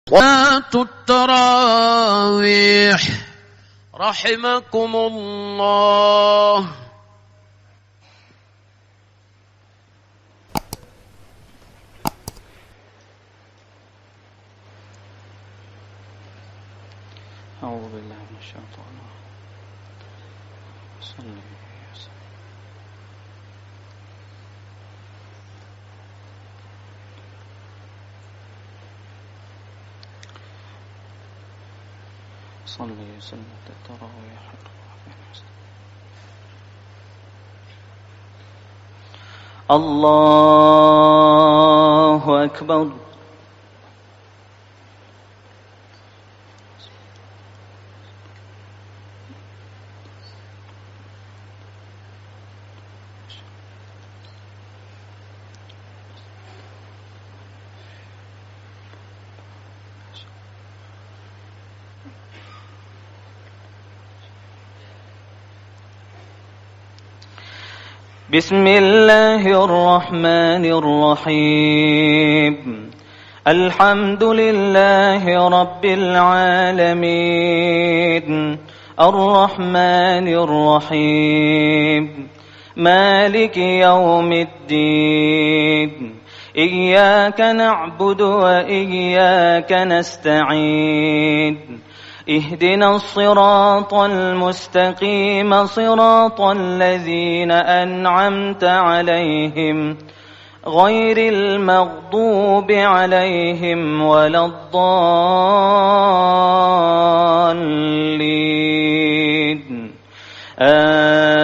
صلاة التراويح رحمكم الله. أعوذ بالله من الشيطان الرجيم. صلي سنة التراويح. الله أكبر. بسم الله الرحمن الرحيم. الحمد لله رب العالمين الرحمن الرحيم مالك يوم الدين. إياك نعبد وإياك نستعين. اهدنا الصراط المستقيم صراط الذين أنعمت عليهم غير المغضوب عليهم ولا الضالين. آمين.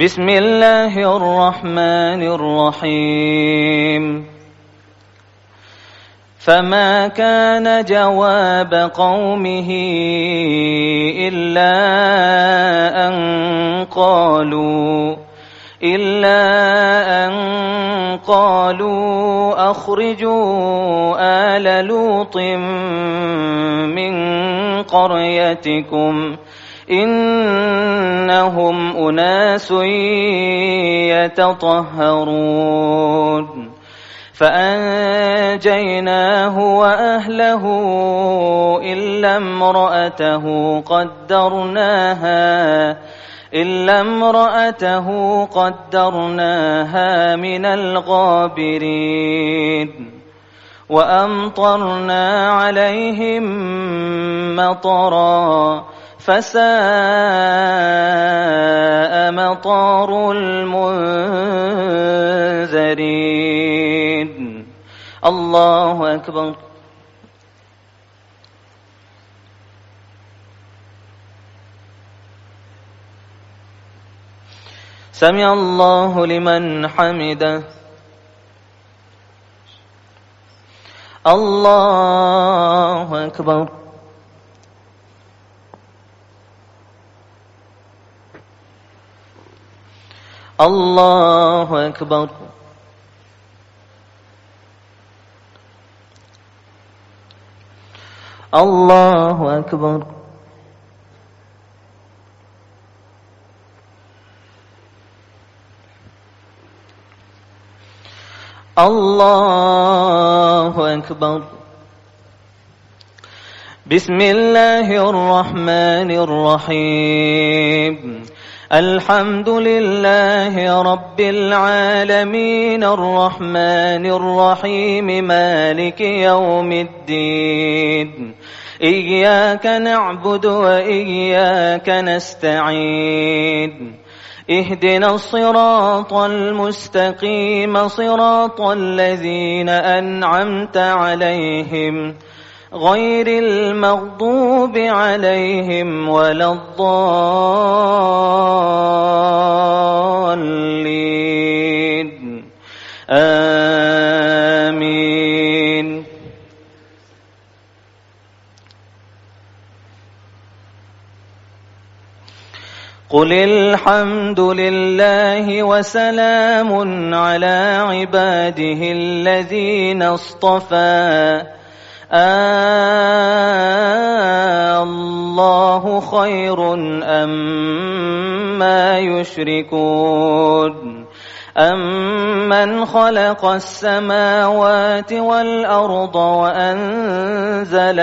بسم الله الرحمن الرحيم. فما كان جواب قومه إلا أن قالوا أخرجوا آل لوط من قريتكم إنهم أناس يتطهرون. فأنجيناه وأهله إلا امرأته قدرناها من الغابرين. وأمطرنا عليهم مطرا فساء مطر المنذرين. الله أكبر. سمع الله لمن حمده. الله أكبر. الله أكبر. الله أكبر. الله أكبر. بسم الله الرحمن الرحيم. الحمد لله رب العالمين الرحمن الرحيم مالك يوم الدين. إياك نعبد وإياك نستعين. اهدنا الصراط المستقيم صراط الذين أنعمت عليهم غير المغضوب عليهم ولا الضالين. آمين. قل الحمد لله وسلام على عباده الذين اصطفى الله خير أما يشركون أمن خلق السماوات والأرض وأنزل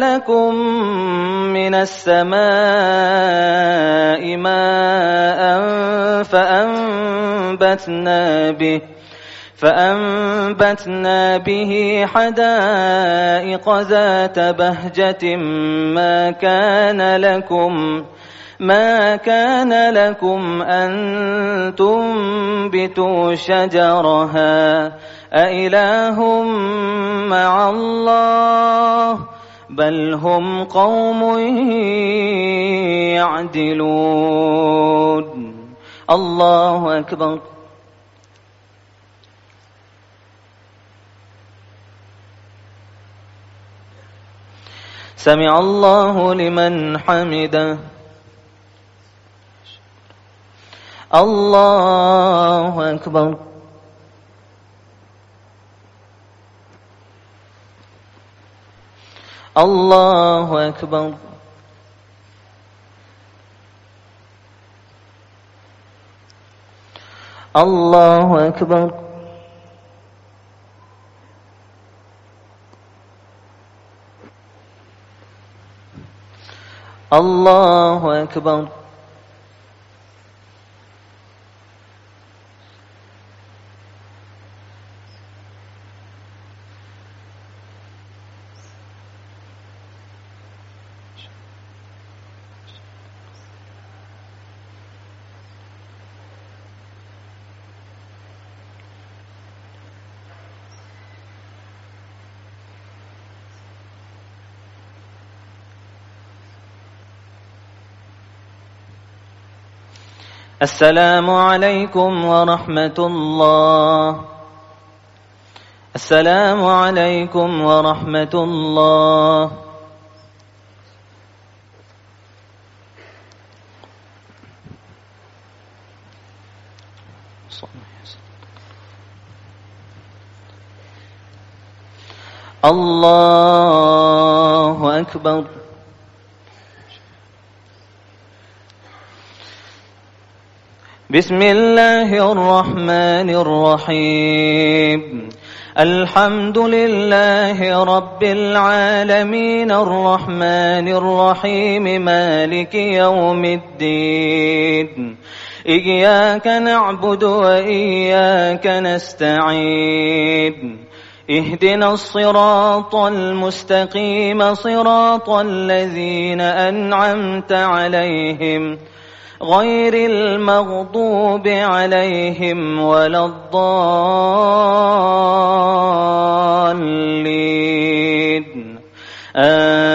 لكم من السماء ماء فأنبتنا به حدائق ذات بهجة ما كان لكم أن تنبتوا شجرها أإله مع الله بل هم قوم يعدلون. الله أكبر. سمع الله لمن حمده. الله أكبر. الله أكبر. الله أكبر. الله أكبر. السلام عليكم ورحمة الله. السلام عليكم ورحمة الله. الله أكبر. بسم الله الرحمن الرحيم. الحمد لله رب العالمين الرحمن الرحيم مالك يوم الدين. إياك نعبد وإياك نستعين. اهدنا الصراط المستقيم صراط الذين أنعمت عليهم غير المغضوب عليهم ولا الضالين. آمين.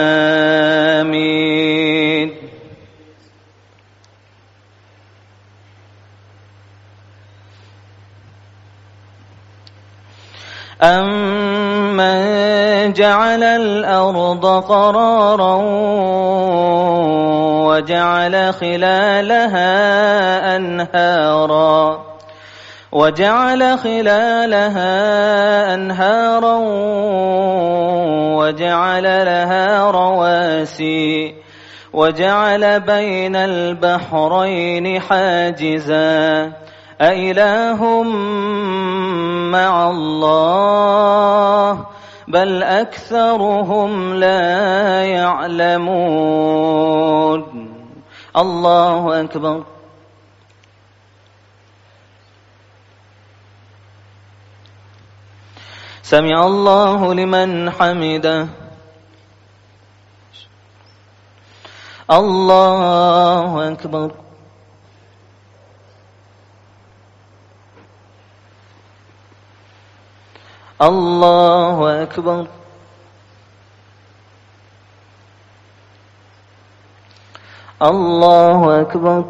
أمن جعل الأرض قرارا وجعل خلالها أنهارا وجعل لها رواسي وجعل بين البحرين حاجزا أإله مع الله بل أكثرهم لا يعلمون. الله أكبر. سمع الله لمن حمده. الله أكبر. الله أكبر. الله أكبر.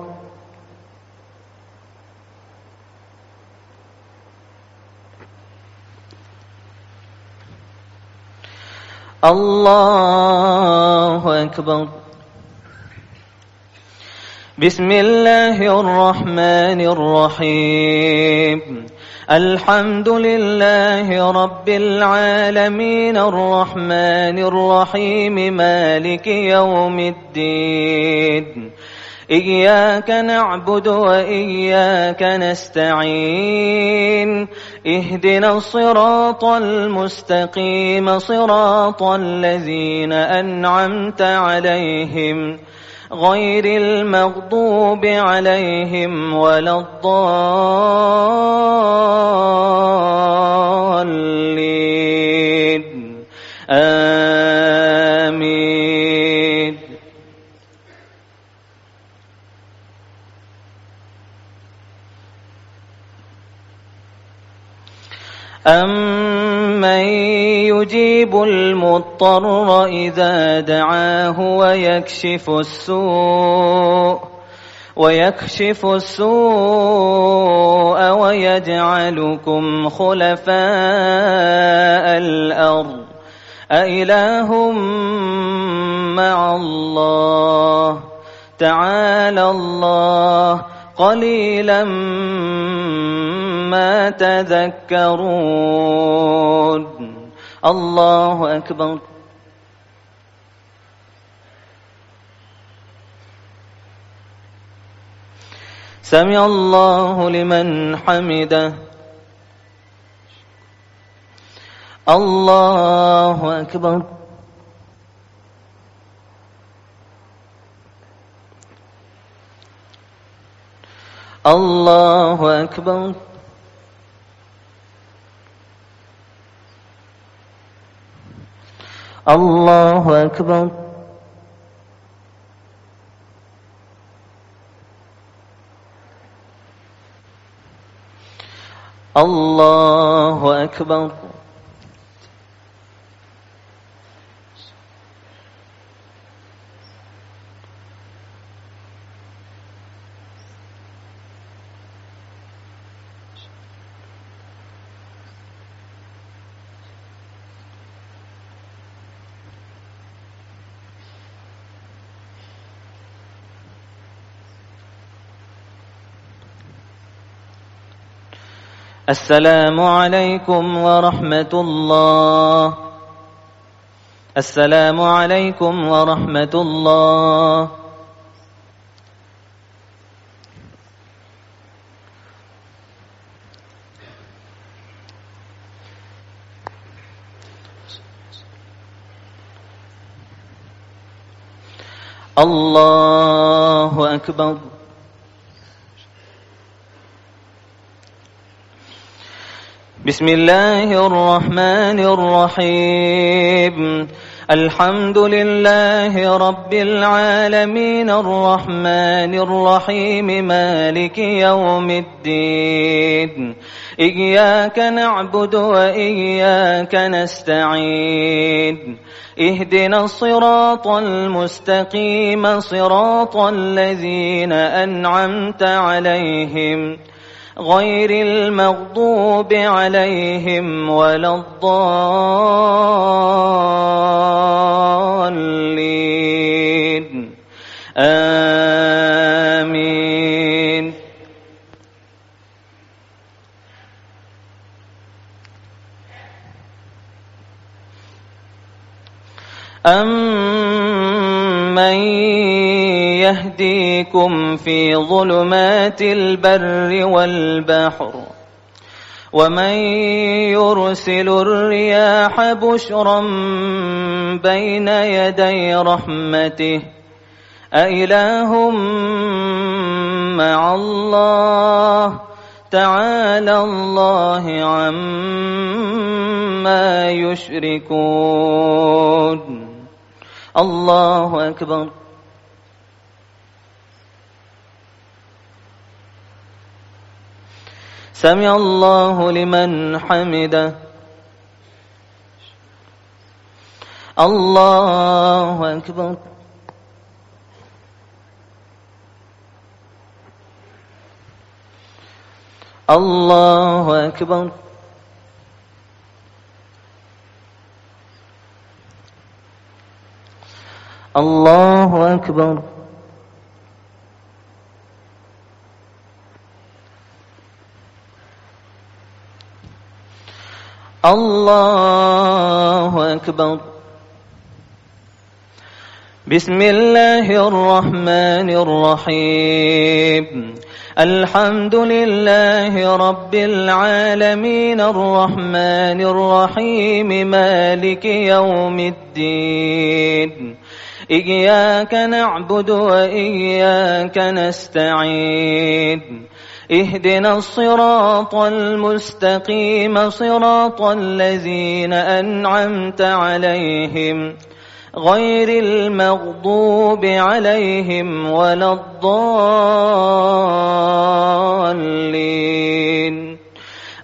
الله أكبر. بسم الله الرحمن الرحيم الحمد لله رب العالمين الرحمن الرحيم مالك يوم الدين إياك نعبد وإياك نستعين اهدنا الصراط المستقيم صراط الذين أنعمت عليهم غير المغضوب عليهم ولا الضالين آمين. أمن يجيب المضطر إذا دعاه ويكشف السوء ويجعلكم خلفاء الأرض أإله مع الله تعالى الله قليلا ما تذكرون. الله أكبر. سمع الله لمن حمده. الله أكبر. الله أكبر. الله أكبر. الله أكبر. السلام عليكم ورحمة الله. السلام عليكم ورحمة الله. الله أكبر. بسم الله الرحمن الرحيم الحمد لله رب العالمين الرحمن الرحيم مالك يوم الدين إياك نعبد وإياك نستعين اهدنا الصراط المستقيم صراط الذين أنعمت عليهم غير المغضوب عليهم ولا الضالين آمين. أمن يهديكم في ظلمات البر والبحر ومن يرسل الرياح بشرا بين يدي رحمته أإله مع الله تعالى الله عما يشركون. الله أكبر. سمع الله لمن حمده. الله أكبر. الله أكبر. الله أكبر. الله أكبر. بسم الله الرحمن الرحيم. الحمد لله رب العالمين الرحمن الرحيم مالك يوم الدين. إياك نعبد وإياك نستعين. اهدنا الصراط المستقيم صراط الذين أنعمت عليهم غير المغضوب عليهم ولا الضالين.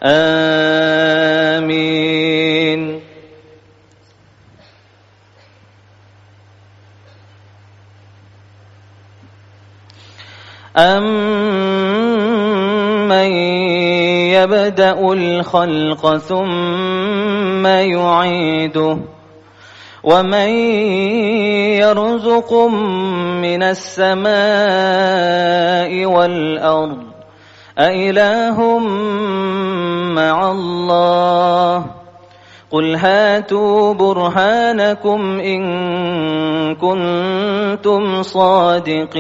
آمين. أمن يبدأ الخلق ثم يعيده ومن يرزقكم من السماء والأرض أإله مع الله قل هاتوا برهانكم إن كنتم صادقين.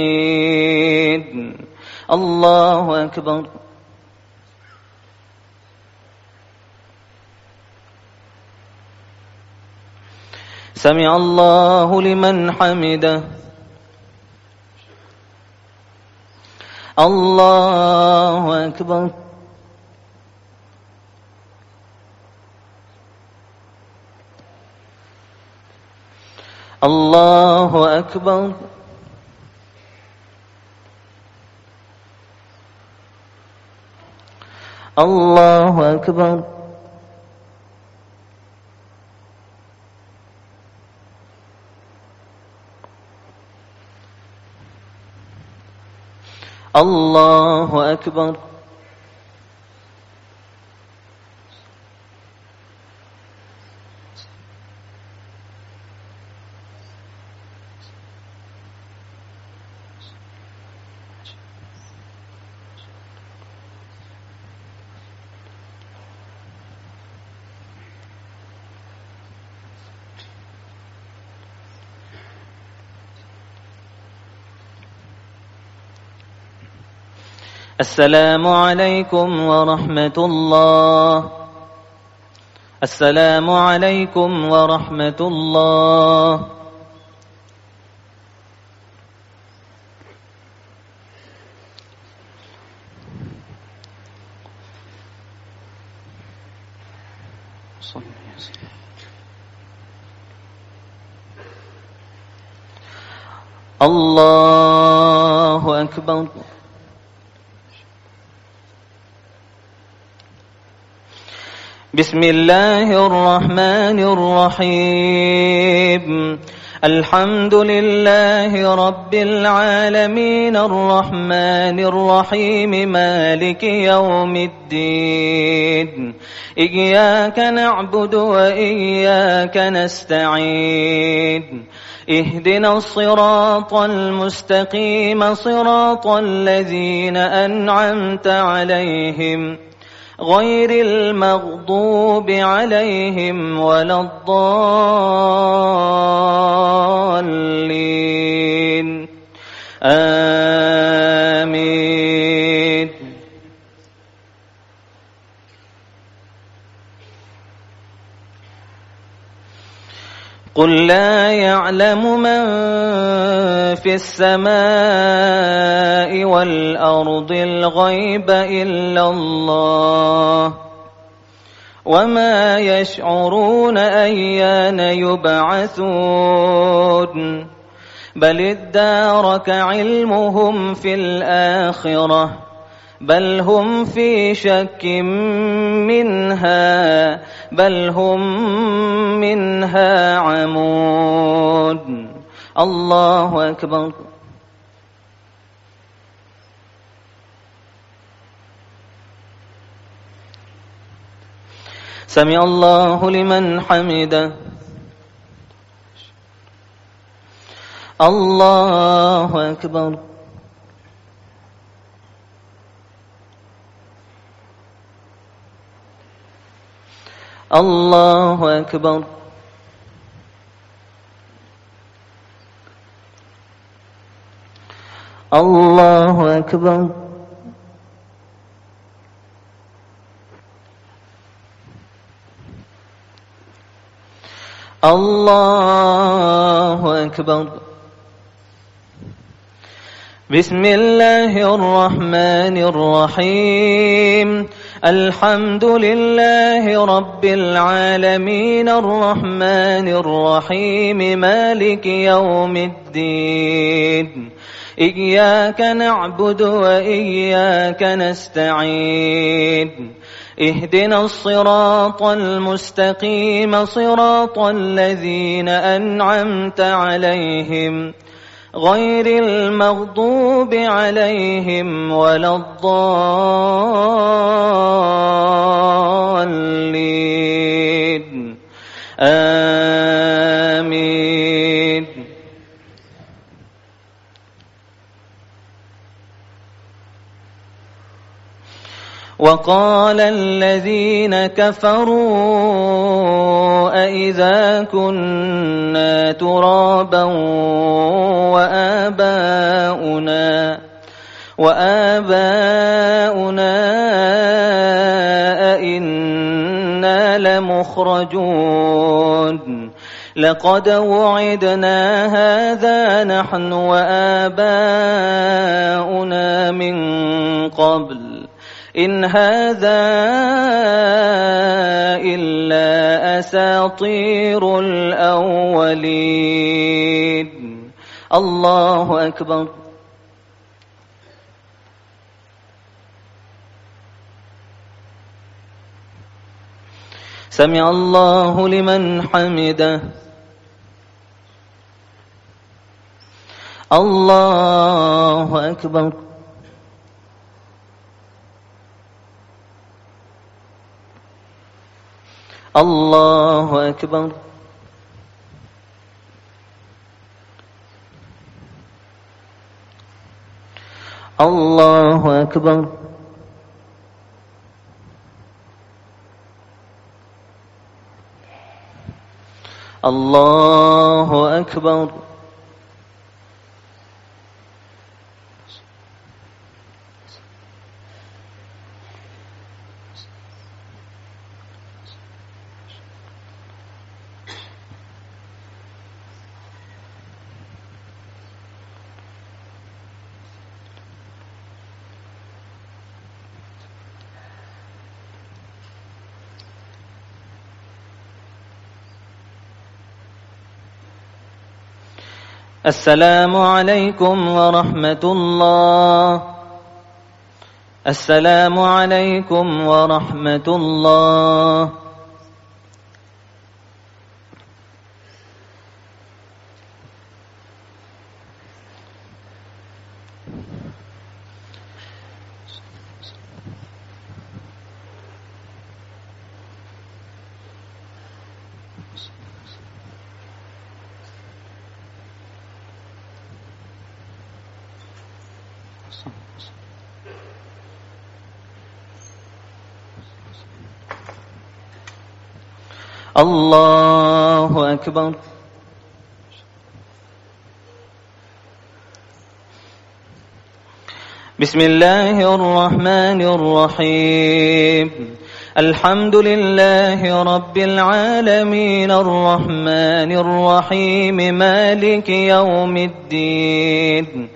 الله أكبر. سمع الله لمن حمده. الله أكبر. الله أكبر. الله أكبر. الله أكبر. السلام عليكم ورحمة الله. السلام عليكم ورحمة الله. الله أكبر. بسم الله الرحمن الرحيم. الحمد لله رب العالمين الرحمن الرحيم مالك يوم الدين. إياك نعبد وإياك نستعين. اهدنا الصراط المستقيم صراط الذين أنعمت عليهم غير المغضوب عليهم ولا الضالين. آمين. قل لا يعلم من في السماء والأرض الغيب إلا الله وما يشعرون أيان يبعثون بل ادارك علمهم في الآخرة بل هم في شك منها بل هم منها عمود. الله أكبر. سمع الله لمن حمده. الله أكبر. الله أكبر. الله أكبر. الله أكبر. بسم الله الرحمن الرحيم. الحمد لله رب العالمين الرحمن الرحيم مالك يوم الدين. إياك نعبد وإياك نستعين. اهدنا الصراط المستقيم صراط الذين أنعمت عليهم غير المغضوب عليهم ولا الضالين. آمين. وقال الذين كفروا أئذا كنا ترابا وآباؤنا أئنا لمخرجون. لقد وعدنا هذا نحن وآباؤنا من قبل إن هذا إلا أساطير الأولين. الله أكبر. سمع الله لمن حمده. الله أكبر. الله أكبر. الله أكبر. الله أكبر. السلام عليكم ورحمة الله. السلام عليكم ورحمة الله. الله أكبر. بسم الله الرحمن الرحيم. الحمد لله رب العالمين الرحمن الرحيم مالك يوم الدين.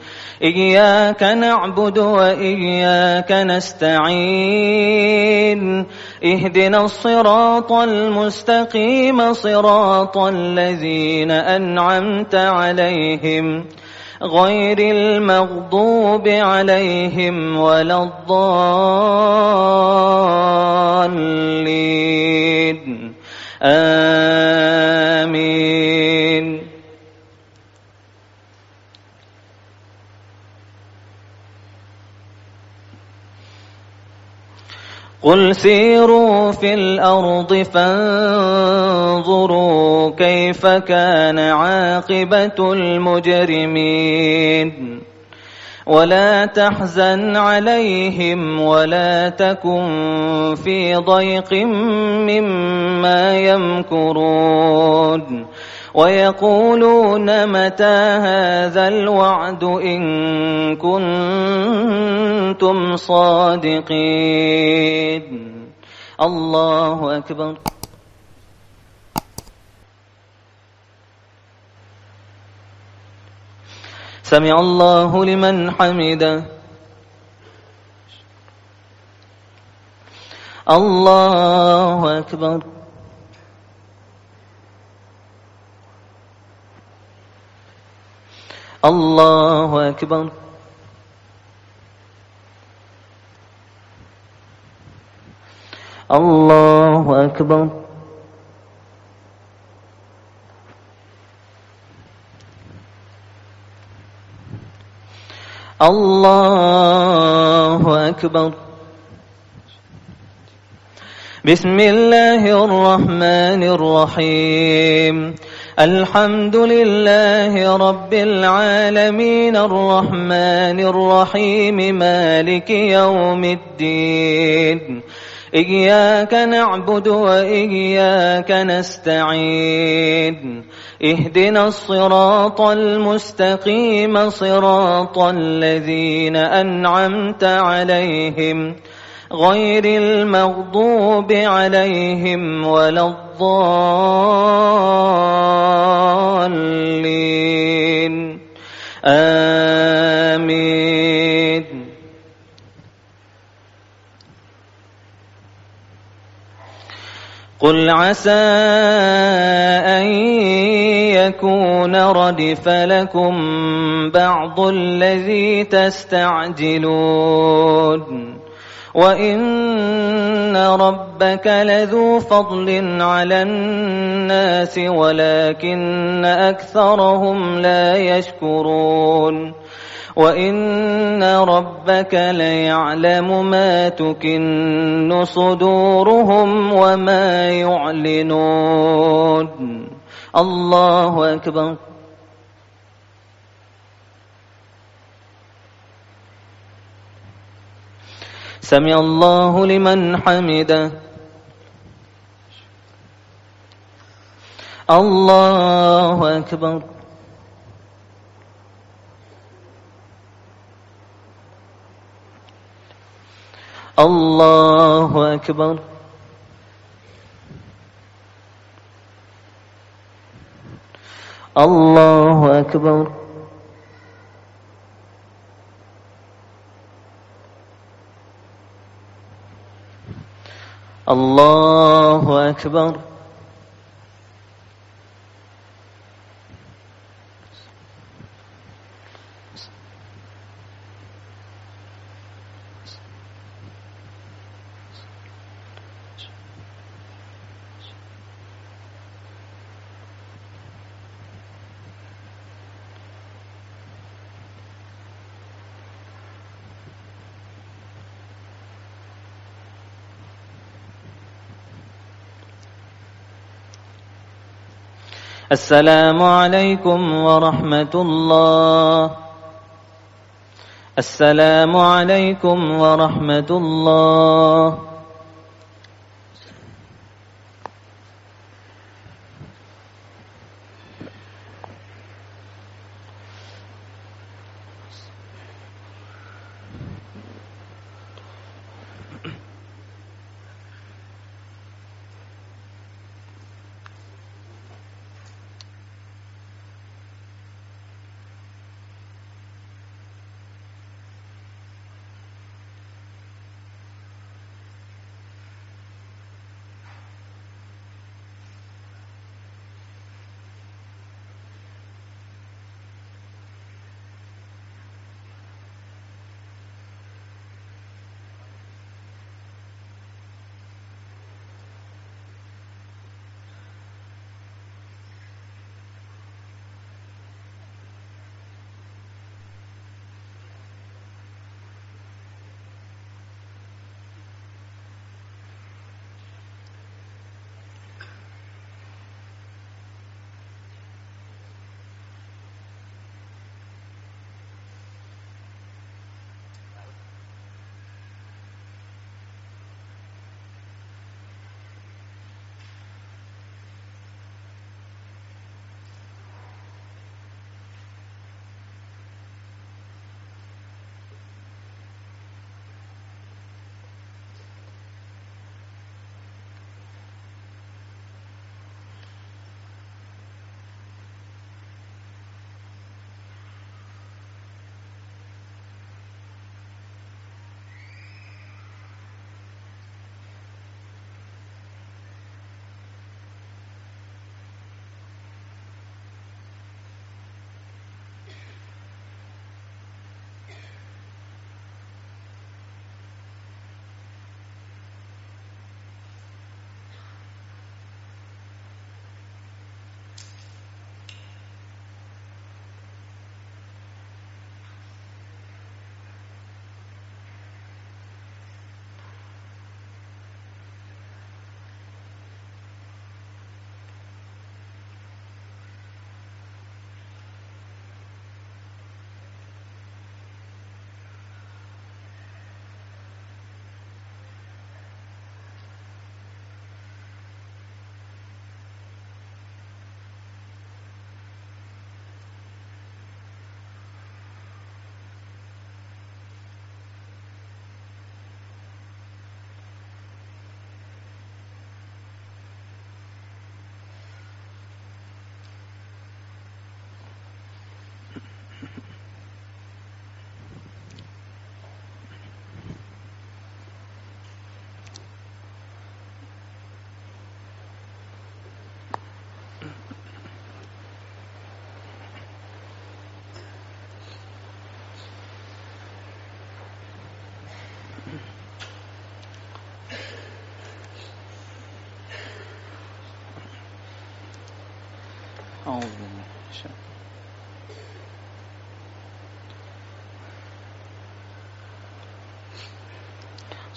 إياك نعبد وإياك نستعين. اهدنا الصراط المستقيم صراط الذين أنعمت عليهم غير المغضوب عليهم ولا الضالين. آمين. قل سيروا في الأرض فانظروا كيف كان عاقبة المجرمين. ولا تحزن عليهم ولا تكن في ضيق مما يمكرون ويقولون متى هذا الوعد إن كنتم صادقين. الله أكبر. سمع الله لمن حمده. الله أكبر. الله أكبر. الله أكبر. الله أكبر. بسم الله الرحمن الرحيم. الحمد لله رب العالمين الرحمن الرحيم مالك يوم الدين. إياك نعبد وإياك نستعين. اهدنا الصراط المستقيم صراط الذين أنعمت عليهم غير المغضوب عليهم ولا الضالين. آمين. قل عسى أن يكون ردف لكم بعض الذي تستعجلون وإن ربك لذو فضل على الناس ولكن أكثرهم لا يشكرون وإن ربك ليعلم ما تكن صدورهم وما يعلنون. الله أكبر. سمع الله لمن حمده. الله أكبر. الله أكبر. الله أكبر. الله أكبر. السلام عليكم ورحمة الله. السلام عليكم ورحمة الله.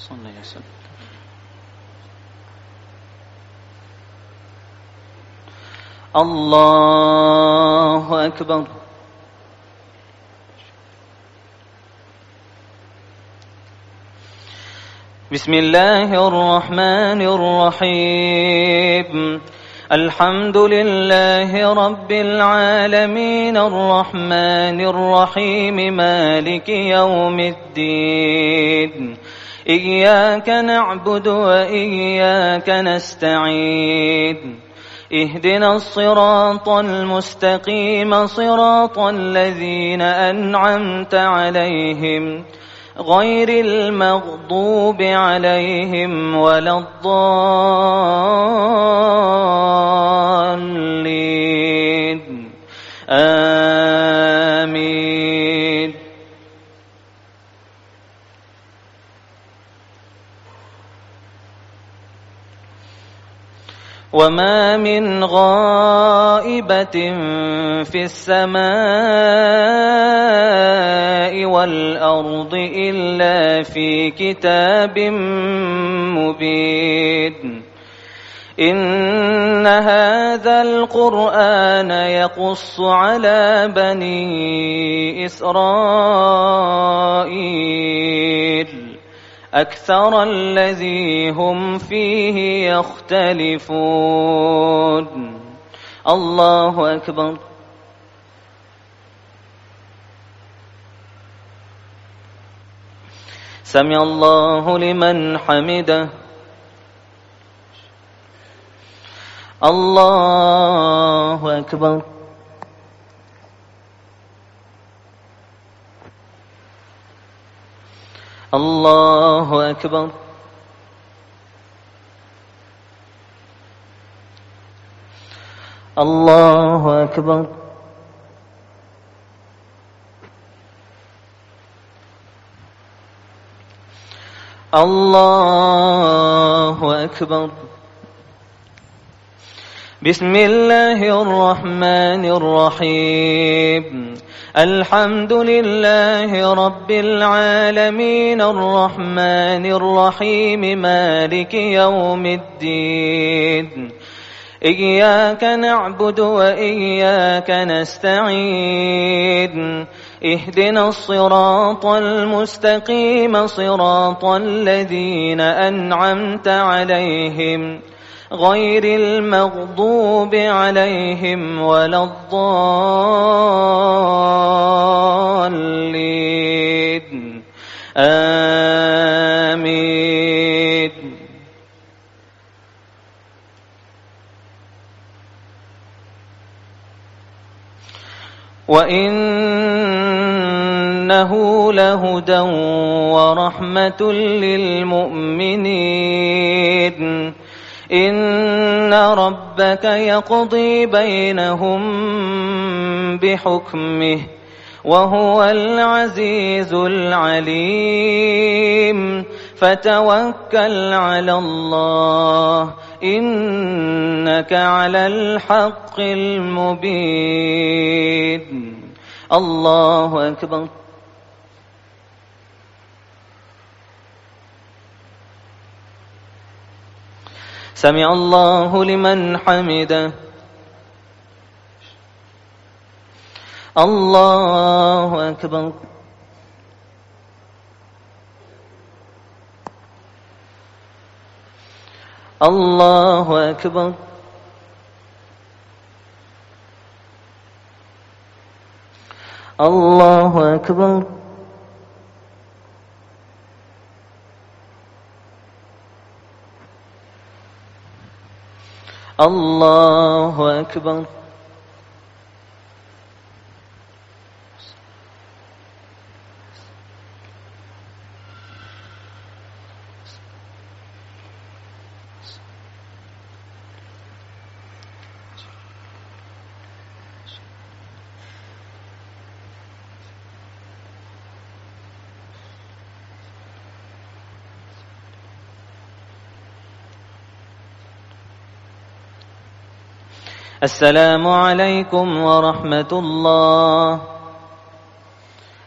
صلى يا سيدي. الله أكبر. بسم الله الرحمن الرحيم. الحمد لله رب العالمين الرحمن الرحيم مالك يوم الدين. إياك نعبد وإياك نستعين. اهدنا الصراط المستقيم صراط الذين أنعمت عليهم غير المغضوب عليهم ولا الضالين. آمين. وما من غائبة في السماء والأرض إلا في كتاب مبين. إن هذا القرآن يقص على بني إسرائيل أكثر الذي هم فيه يختلفون. الله أكبر. سمع الله لمن حمده. الله أكبر. الله أكبر. الله أكبر. الله أكبر. بسم الله الرحمن الرحيم. الحمد لله رب العالمين الرحمن الرحيم مالك يوم الدين. إياك نعبد وإياك نستعين. اهدنا الصراط المستقيم صراط الذين أنعمت عليهم غير المغضوب عليهم ولا الضالين. آمين. وإنه لهدى ورحمة للمؤمنين. إن ربك يقضي بينهم بحكمه وهو العزيز العليم. فتوكل على الله إنك على الحق المبين. الله أكبر. سمع الله لمن حمده. الله أكبر. الله أكبر. الله أكبر. الله أكبر. السلام عليكم ورحمة الله.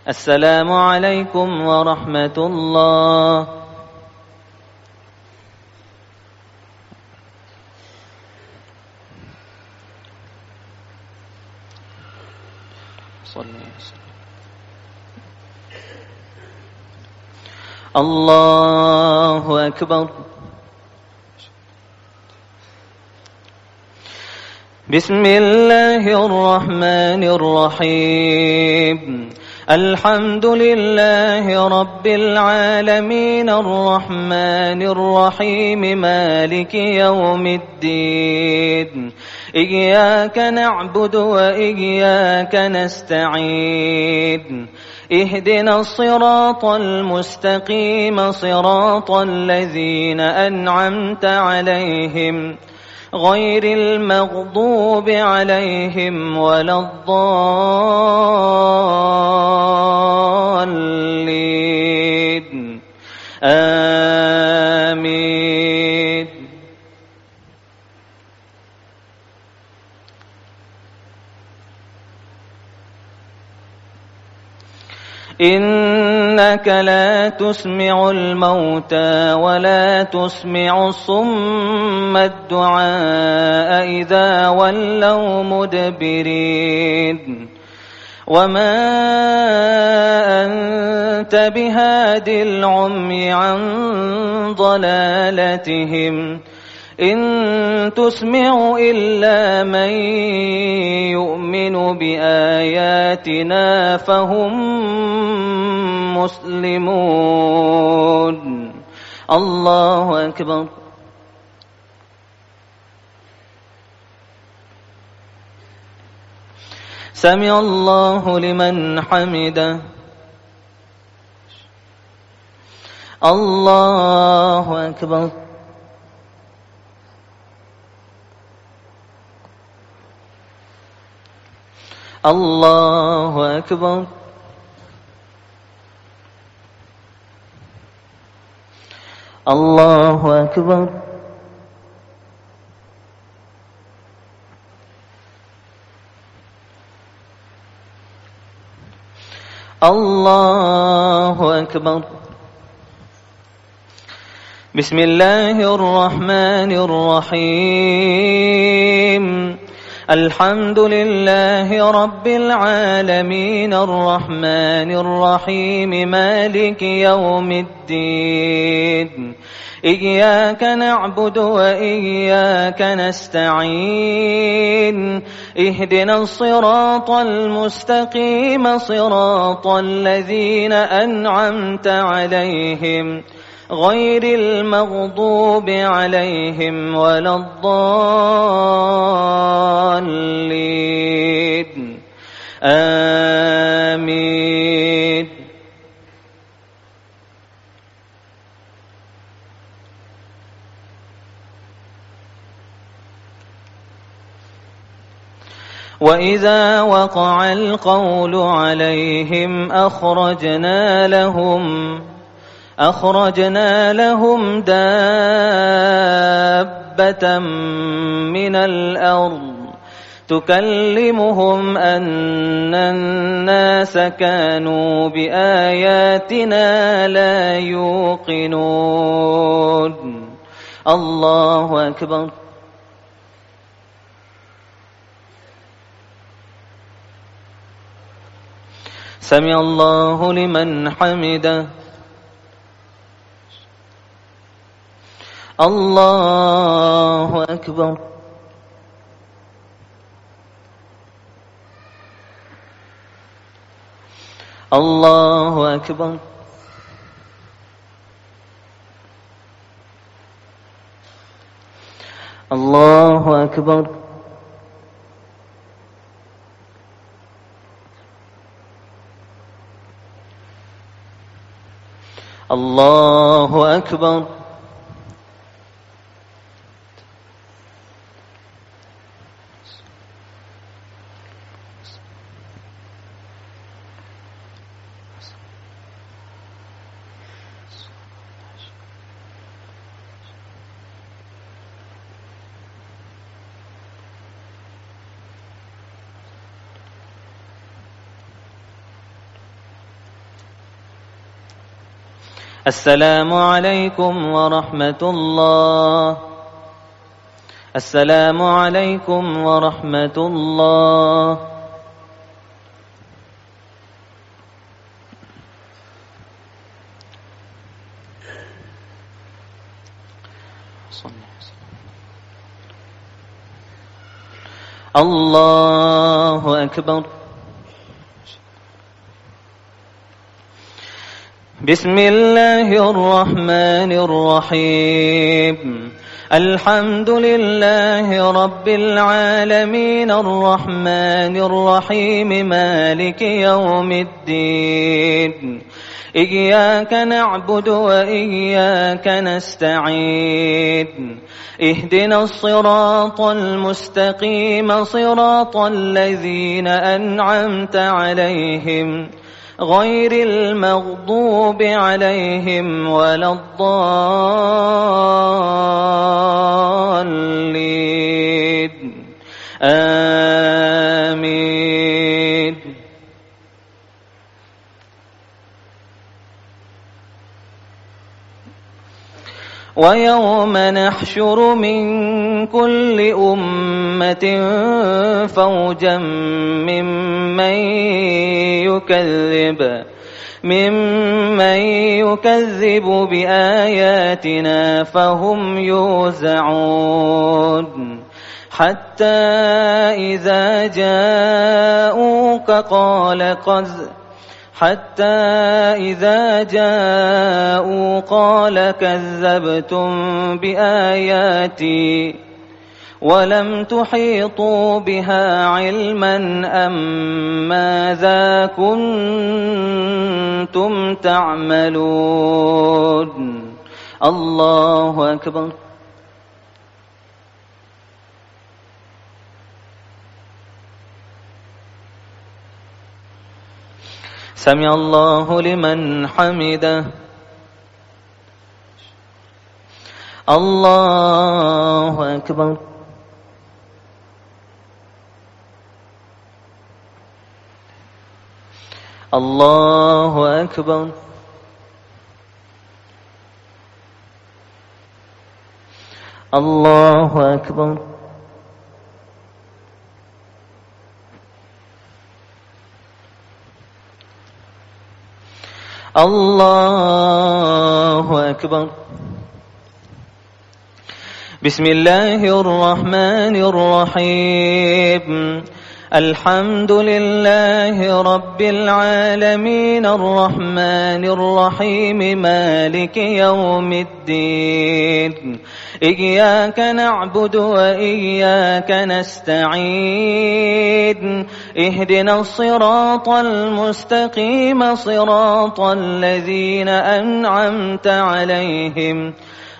السلام عليكم ورحمة الله. الله أكبر. بسم الله الرحمن الرحيم. الحمد لله رب العالمين الرحمن الرحيم مالك يوم الدين. إياك نعبد وإياك نستعين. اهدنا الصراط المستقيم صراط الذين أنعمت عليهم غير المغضوب عليهم ولا الضالين. آمين. إنك لا تسمع الموتى ولا تسمع الصم الدعاء إذا ولوا مدبرين. وما أنت بهاد العمي عن ضلالتهم إن تسمع إلا من يؤمن بآياتنا فهم مسلمون. الله أكبر. سمع الله لمن حمده. الله أكبر. الله أكبر. الله أكبر. الله أكبر. بسم الله الرحمن الرحيم. الحمد لله رب العالمين الرحمن الرحيم مالك يوم الدين. إياك نعبد وإياك نستعين. اهدنا الصراط المستقيم صراط الذين أنعمت عليهم غير المغضوب عليهم ولا الضالين. آمين. وإذا وقع القول عليهم أخرجنا لهم دابة من الأرض تكلمهم أن الناس كانوا بآياتنا لا يوقنون. الله أكبر. سمع الله لمن حمده. الله أكبر. الله أكبر. الله أكبر. الله أكبر. السلام عليكم ورحمة الله. السلام عليكم ورحمة الله. الله أكبر. بسم الله الرحمن الرحيم. الحمد لله رب العالمين الرحمن الرحيم مالك يوم الدين. إياك نعبد وإياك نستعين. اهدنا الصراط المستقيم صراط الذين أنعمت عليهم غير المغضوب عليهم ولا الضالين. آمين. ويوم نحشر من كل أمة فوجا ممن يكذب بآياتنا فهم يوزعون. حتى إذا جاءوا قال كذبتم بآياتي ولم تحيطوا بها علما أم ماذا كنتم تعملون. الله أكبر. سمع الله لمن حمده. الله أكبر. الله أكبر. الله أكبر. الله أكبر. بسم الله الرحمن الرحيم. الحمد لله رب العالمين الرحمن الرحيم مالك يوم الدين. إياك نعبد وإياك نستعين. اهدنا الصراط المستقيم صراط الذين أنعمت عليهم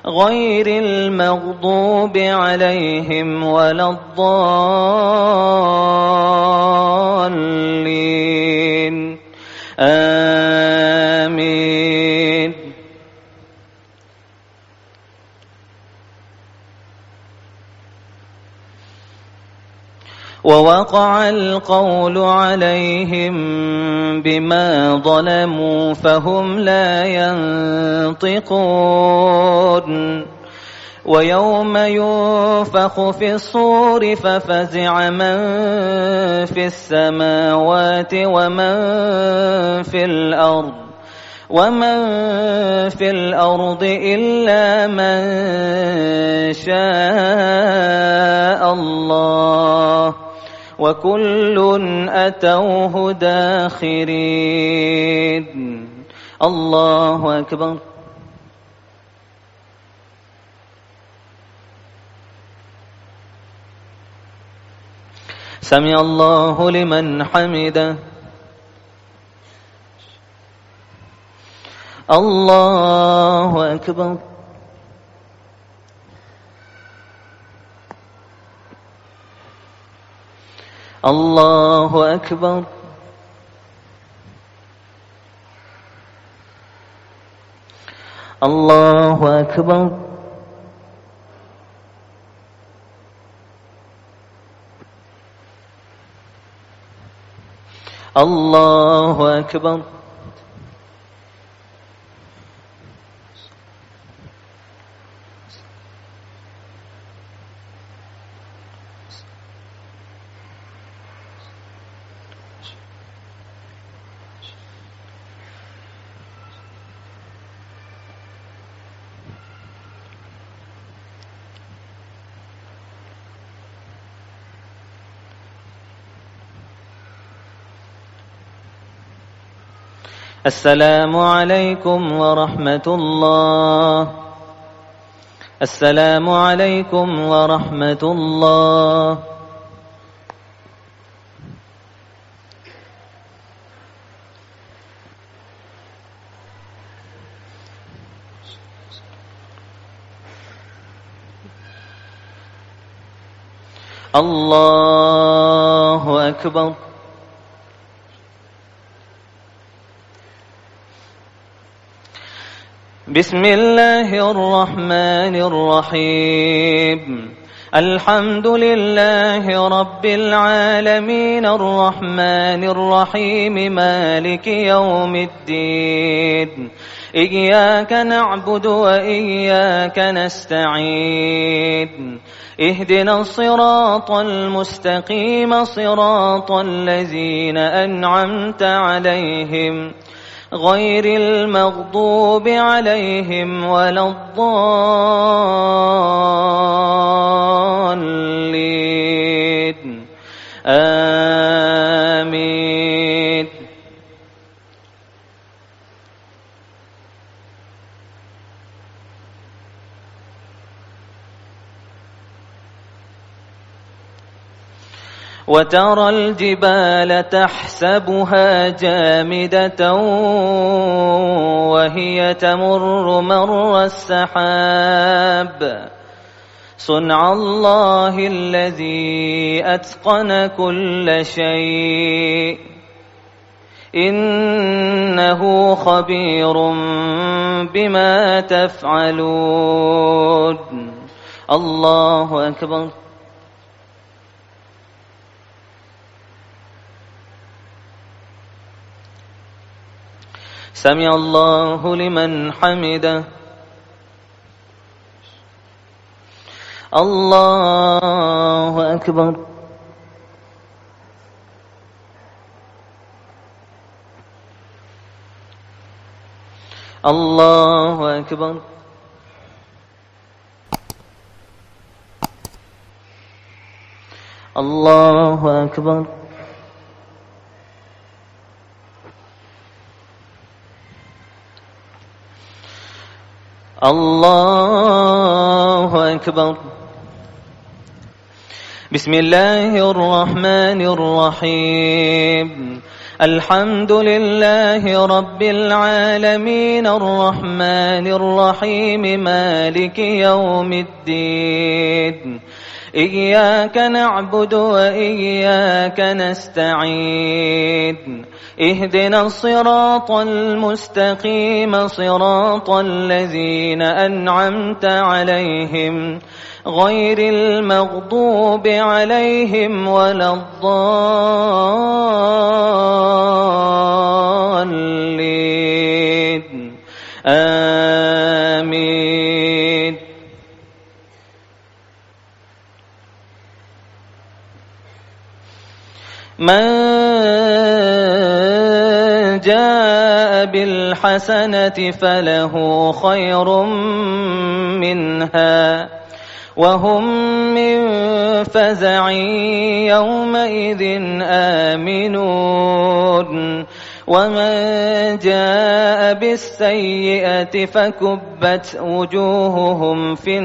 غير المغضوب عليهم ولا الضالين. آمين. ووقع القول عليهم بما ظلموا فهم لا ينطقون. ويوم ينفخ في الصور ففزع من في السماوات ومن في الأرض إلا من شاء الله وكل أتوه داخرين. الله أكبر. سمع الله لمن حمده. الله أكبر. الله أكبر. الله أكبر. الله أكبر. السلام عليكم ورحمة الله. السلام عليكم ورحمة الله. الله أكبر. بسم الله الرحمن الرحيم. الحمد لله رب العالمين الرحمن الرحيم مالك يوم الدين. إياك نعبد وإياك نستعين. اهدنا الصراط المستقيم صراط الذين أنعمت عليهم غير المغضوب عليهم ولا الضالين. آمين. وترى الجبال تحسبها جامدة وهي تمر مر السحاب صنع الله الذي أتقن كل شيء إنه خبير بما تفعلون. الله أكبر. سمع الله لمن حمده. الله أكبر. الله أكبر. الله أكبر. الله أكبر. بسم الله الرحمن الرحيم. الحمد لله رب العالمين الرحمن الرحيم مالك يوم الدين. إياك نعبد وإياك نستعين. اهدنا الصراط المستقيم صراط الذين أنعمت عليهم غير المغضوب عليهم ولا الضالين. آمين. من جاء بالحسنة فله خير منها وهم من فزع يومئذ آمنون. ومن جاء بالسيئة فكبت وجوههم في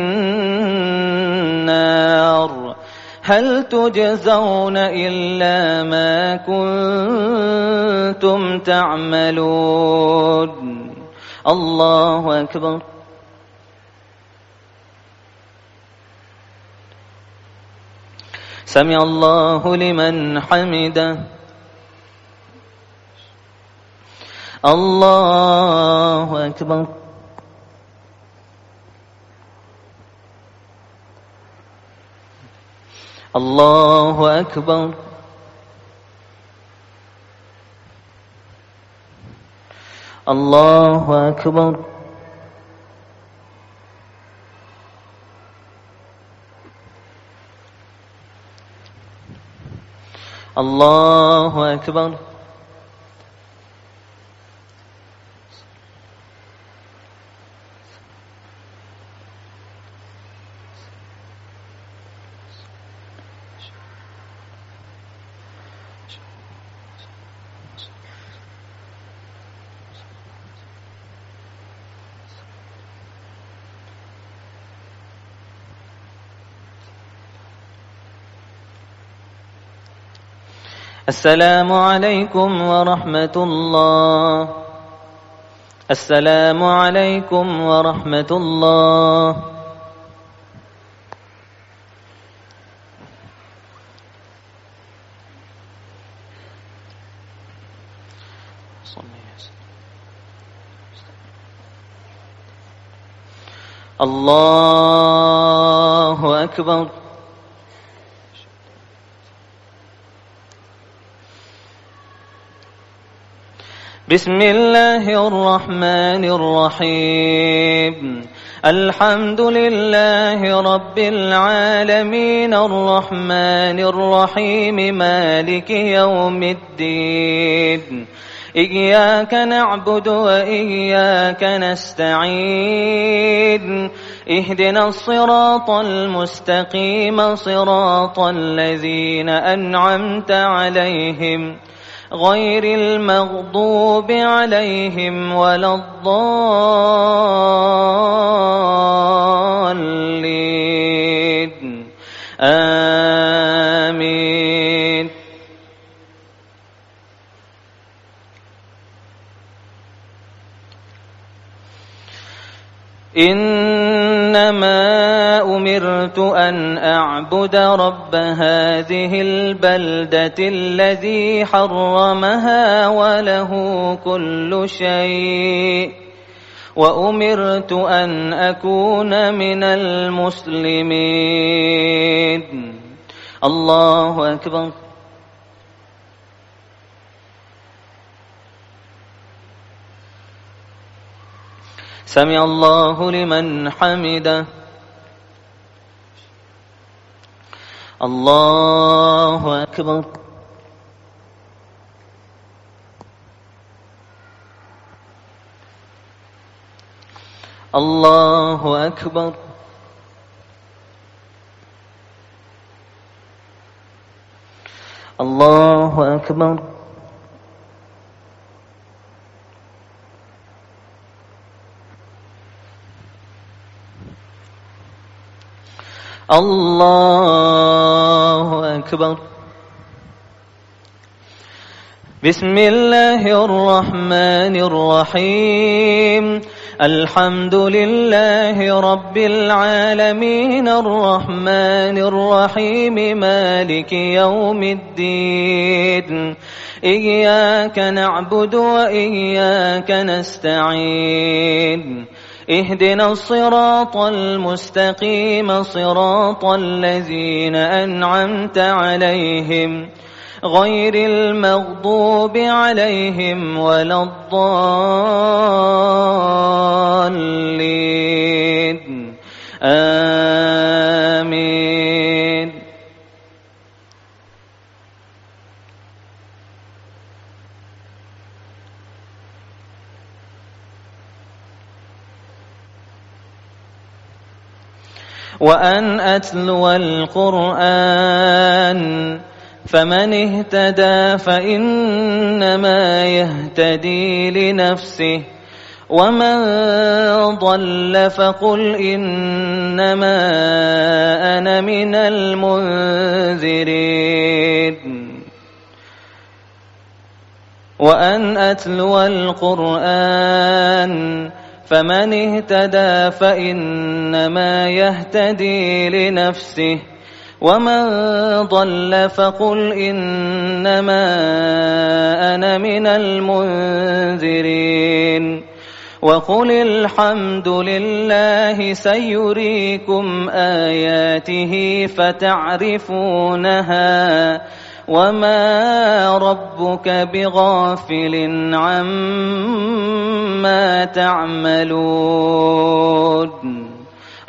النار هل تجزون إلا ما كنتم تعملون. الله أكبر. سمع الله لمن حمده. الله أكبر. الله أكبر. الله أكبر. الله أكبر. السلام عليكم ورحمة الله. السلام عليكم ورحمة الله. الله أكبر. بسم الله الرحمن الرحيم. الحمد لله رب العالمين الرحمن الرحيم مالك يوم الدين. إياك نعبد وإياك نستعين. اهدنا الصراط المستقيم صراط الذين أنعمت عليهم غير المغضوب عليهم ولا الضالين. آمين. إنما أمرت أن أعبد رب هذه البلدة الذي حرمها وله كل شيء وأمرت أن أكون من المسلمين. الله أكبر. سمع الله لمن حمده. الله أكبر. الله أكبر. الله أكبر. الله أكبر. بسم الله الرحمن الرحيم. الحمد لله رب العالمين الرحمن الرحيم مالك يوم الدين. إياك نعبد وإياك نستعين. اهدنا الصراط المستقيم صراط الذين أنعمت عليهم غير المغضوب عليهم ولا الضالين. آمين. وأن أتلو القرآن فمن اهتدى فإنما يهتدي لنفسه ومن ضل فقل إنما أنا من المنذرين. وأن أتلو القرآن فمن اهتدى فإنما يهتدي لنفسه ومن ضل فقل إنما أنا من المنذرين. وقل الحمد لله سيريكم آياته فتعرفونها وما ربك بغافل عما تعملون.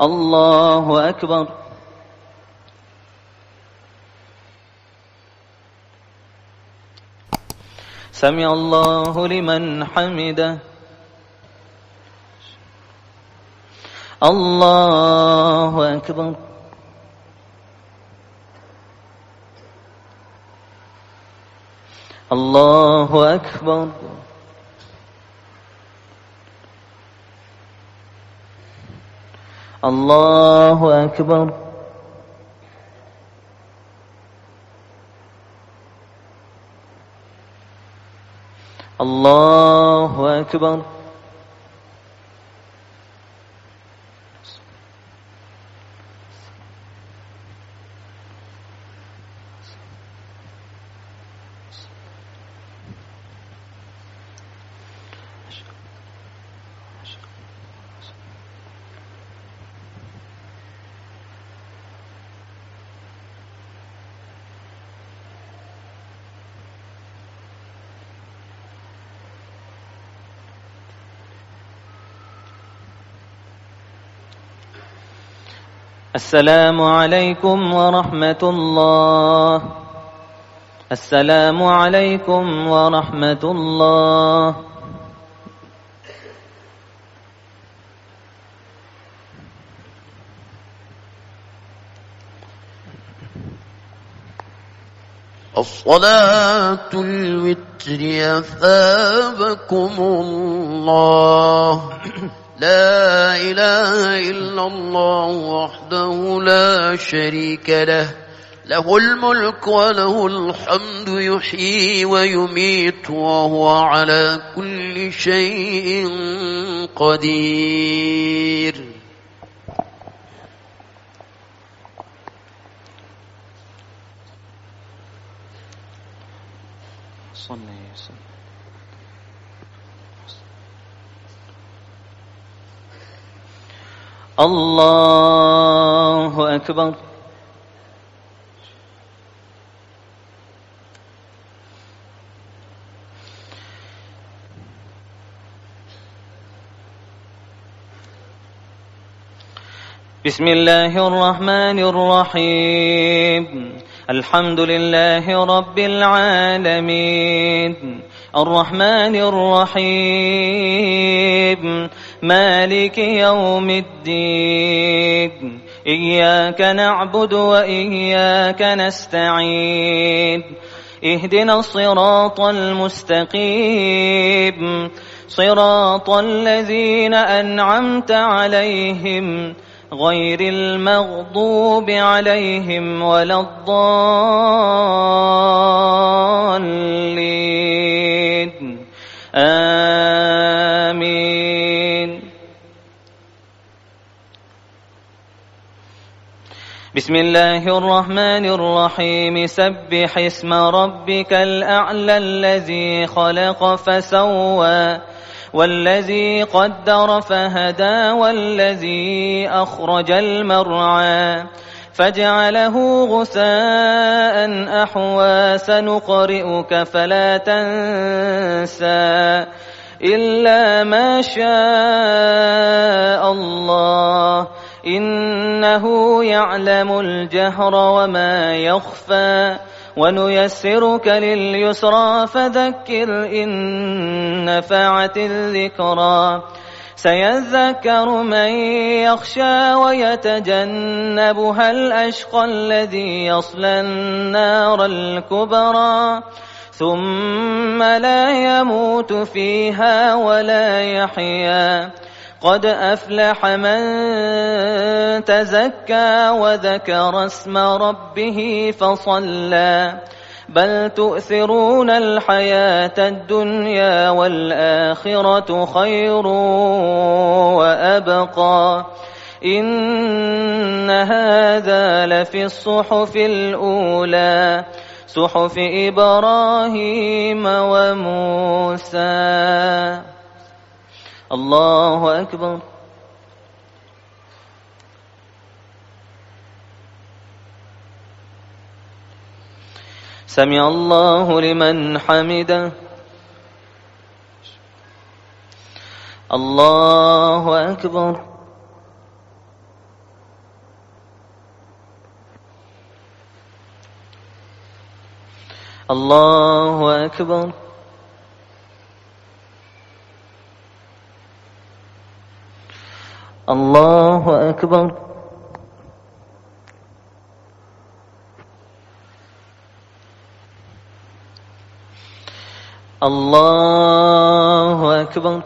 الله أكبر. سمع الله لمن حمده. الله أكبر. الله أكبر. الله أكبر. الله أكبر. السلام عليكم ورحمة الله. السلام عليكم ورحمة الله. الصلاة الوتر أثابكم الله. لا إله إلا الله وحده لا شريك له، له الملك وله الحمد، يحيي ويميت وهو على كل شيء قدير. الله أكبر. بسم الله الرحمن الرحيم. الحمد لله رب العالمين، الرحمن الرحيم، مالك يوم الدين. إياك نعبد وإياك نستعين. اهدنا الصراط المستقيم، صراط الذين أنعمت عليهم غير المغضوب عليهم ولا الضالين. آمين. بسم الله الرحمن الرحيم. سبح اسم ربك الأعلى الذي خلق فسوى، والذي قدر فهدى، والذي أخرج المرعى فجعله غثاء أحوى. سنقرئك فلا تنسى إلا ما شاء الله، إنه يعلم الجهر وما يخفى. ونيسرك لليسرى فذكر إن نفعت الذكرى. سيذكر من يخشى ويتجنبها الأشقى الذي يصلى النار الكبرى، ثم لا يموت فيها ولا يحيا. قد أفلح من تزكى وذكر اسم ربه فصلى. بل تؤثرون الحياة الدنيا والآخرة خير وأبقى. إن هذا لفي الصحف الأولى، صحف إبراهيم وموسى. الله أكبر. سمع الله لمن حمده. الله أكبر. الله أكبر. الله أكبر. الله أكبر.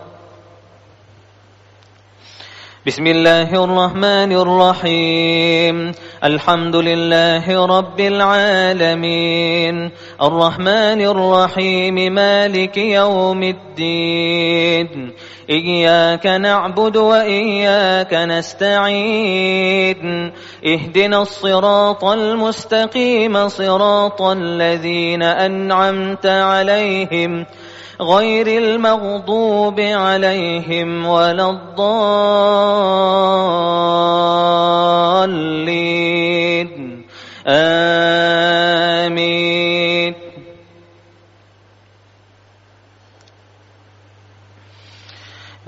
بسم الله الرحمن الرحيم الحمد لله رب العالمين الرحمن الرحيم مالك يوم الدين إياك نعبد وإياك نستعين اهدنا الصراط المستقيم صراط الذين أنعمت عليهم غير المغضوب عليهم ولا الضالين آمين.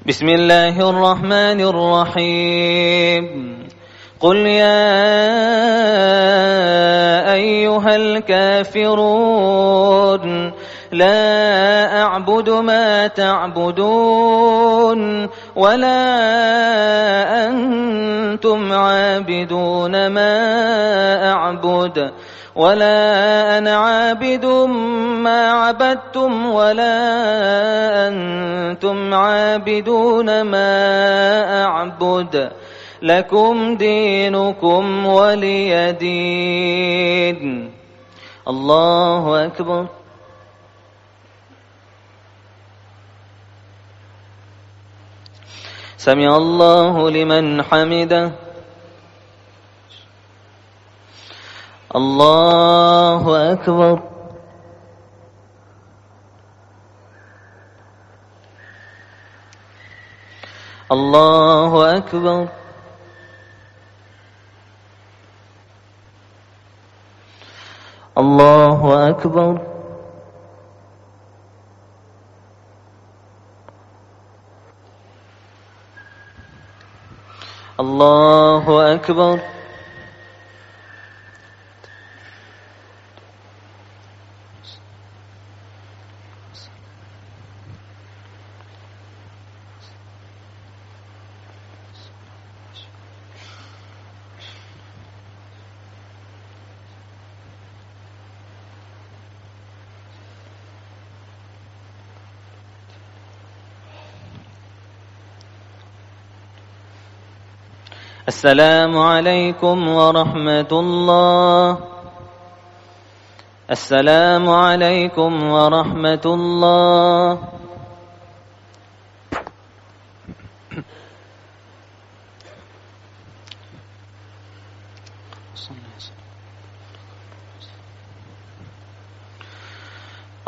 بسم الله الرحمن الرحيم قل يا أيها الكافرون لا أعبد ما تعبدون ولا أنتم عابدون ما أعبد ولا أنا عابد ما عبدتم ولا أنتم عابدون ما أعبد لكم دينكم ولي دين. الله أكبر. سمع الله لمن حمده. الله أكبر. الله أكبر. الله أكبر. الله أكبر. السلام عليكم ورحمة الله. السلام عليكم ورحمة الله.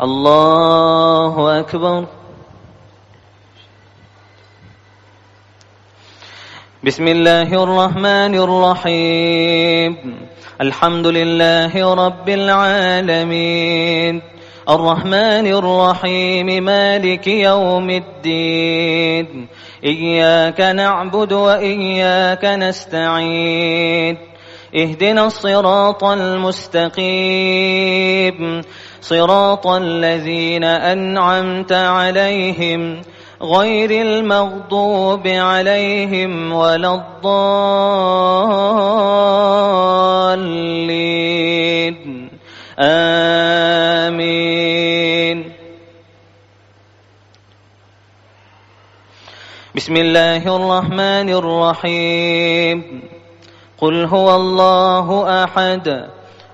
الله أكبر. بسم الله الرحمن الرحيم الحمد لله رب العالمين الرحمن الرحيم مالك يوم الدين إياك نعبد وإياك نستعين اهدنا الصراط المستقيم صراط الذين أنعمت عليهم غير المغضوب عليهم ولا الضالين آمين. بسم الله الرحمن الرحيم قل هو الله أحد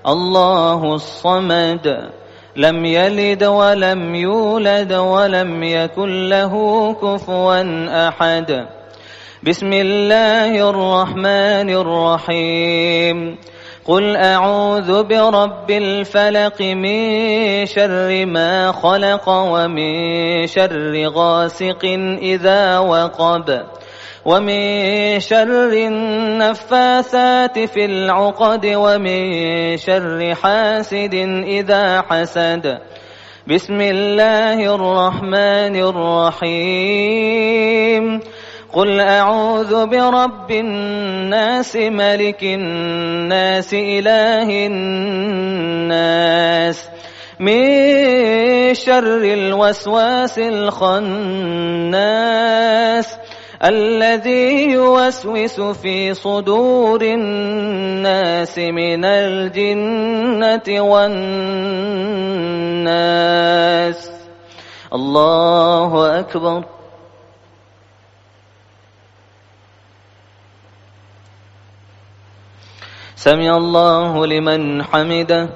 الله الصمد لم يلد ولم يولد ولم يكن له كفوا أحد. بسم الله الرحمن الرحيم قل أعوذ برب الفلق من شر ما خلق ومن شر غاسق إذا وقب ومن شر النفاثات في العقد ومن شر حاسد إذا حسد. بسم الله الرحمن الرحيم قل أعوذ برب الناس ملك الناس إله الناس من شر الوسواس الخناس الذي يوسوس في صدور الناس من الجنة والناس. الله أكبر. سمع الله لمن حمده.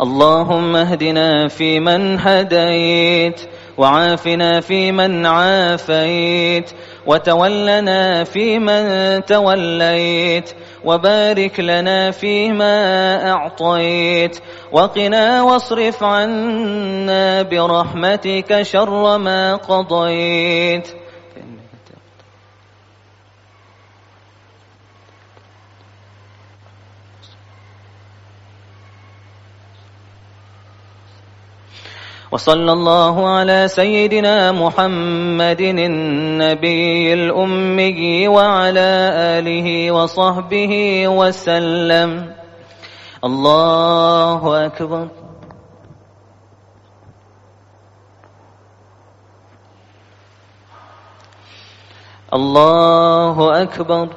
اللهم اهدنا فيمن هديت، وعافنا فيمن عافيت، وتولنا فيمن توليت، وبارك لنا فيما أعطيت، وقنا واصرف عنا برحمتك شر ما قضيت. وصلى الله على سيدنا محمد النبي الأمي وعلى آله وصحبه وسلم. الله أكبر. الله أكبر.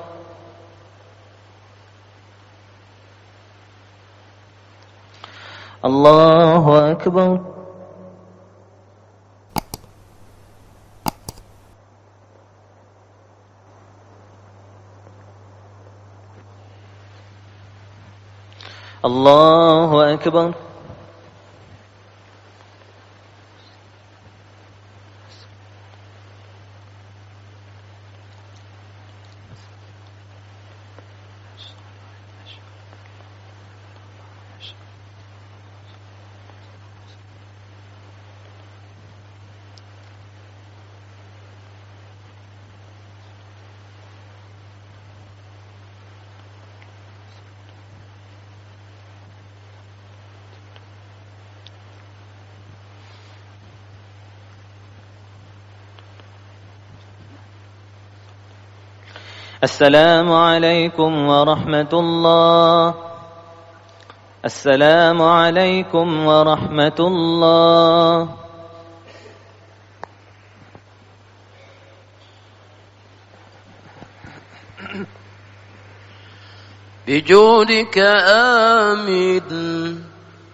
الله أكبر. الله أكبر. السلام عليكم ورحمة الله. السلام عليكم ورحمة الله. بجودك آمين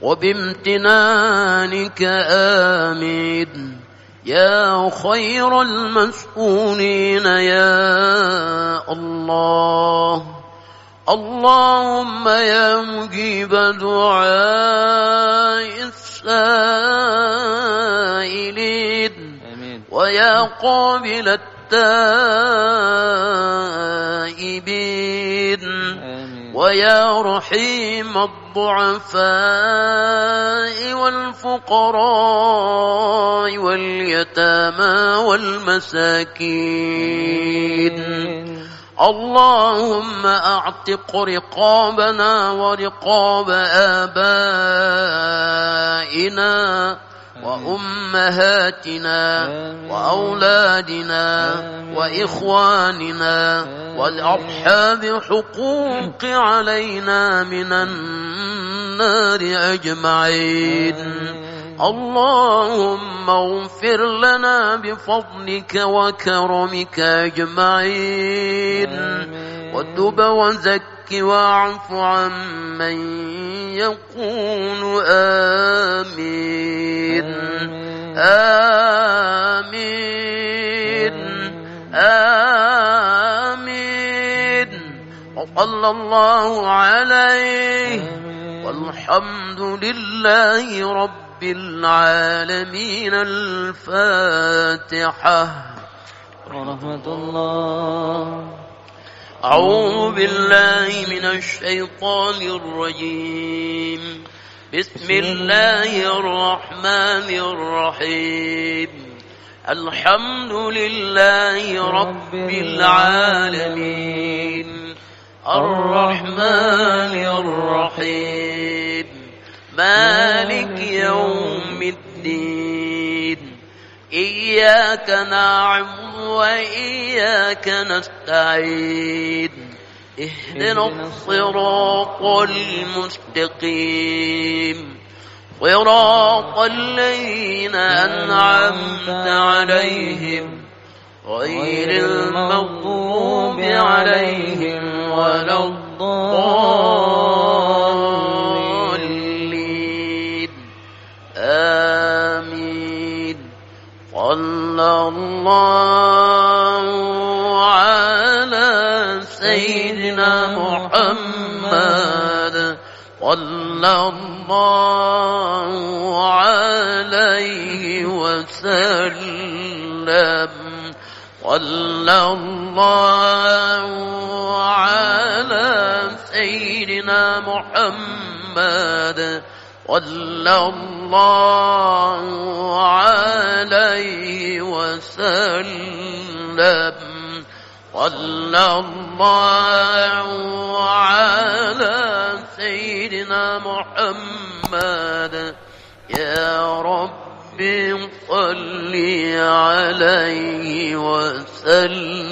وبامتنانك آمين يا خير المسؤولين يا الله. اللهم يا مجيب دعاء السائلين ويا قابل التائبين ويا رحيم الضعفاء والفقراء واليتامى والمساكين. اللهم أعتق رقابنا ورقاب آبائنا وأمهاتنا وأولادنا وإخواننا والأصحاب حقوق علينا من النار أجمعين. اللهم اغفر لنا بفضلك وكرمك أجمعين وتب وزك واعف عمن يقول آمين آمين آمين. وصلى الله عليه والحمد لله رب العالمين. الفاتحة. ورحمة الله. أعوذ بالله من الشيطان الرجيم. بسم الله الرحمن الرحيم. الحمد لله رب العالمين الرحمن الرحيم مالك يوم الدين. إياك نعبد وإياك نستعين. اهدنا الصراط المستقيم صراط الذين أنعمت عليهم غير المغضوب عليهم ولا الضالين. آمين. صلى الله عليه على سيدنا محمد صلى الله عليه وسلم صلى الله على سيدنا محمد صلى الله عليه وسلم صلى الله على سيدنا محمد يا رب صل عليه وسلم